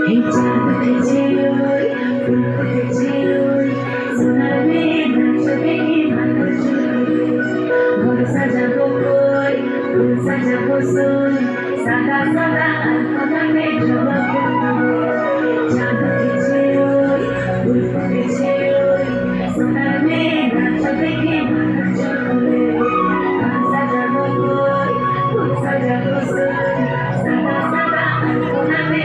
এই চাঁদ উঠেছে ওই ফুল ফুটেছে ওই সোনার মেঘ নাচবে কি ভালো চলবে ঘর সাজাবো কই ফুল সাজাবো সই সাদা সাদা আলপনাতে জবাবো চাঁদ উঠেছে ওই ফুল ফুটেছে ওই সোনার মেঘ নাচবে কি ভালো চলবে ঘর সাজাবো কই ফুল সাজাবো সই সাদা সাদা আলপনাতে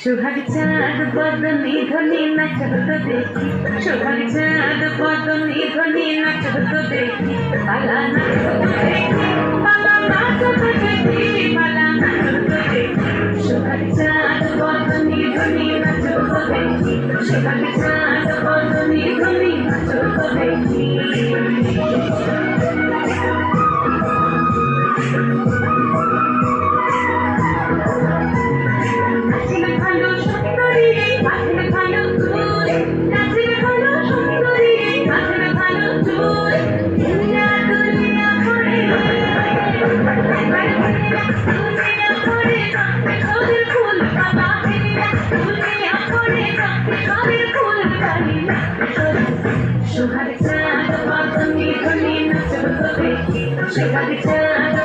সোহাগ চাঁদ বদনি ধনি নাচত দেখি সোহাগ চাঁদ বদনি ধনি নাচত দেখি পালা নাচত দেখি পালা নাচত দেখি পালা নাচত দেখি সোহাগ চাঁদ বদনি ধনি নাচত দেখি সোহাগ চাঁদ বদনি ধনি নাচত দেখি সোহাগ চাঁদ বদনি ধনি নাচত দেখি সোহাগ চাঁদ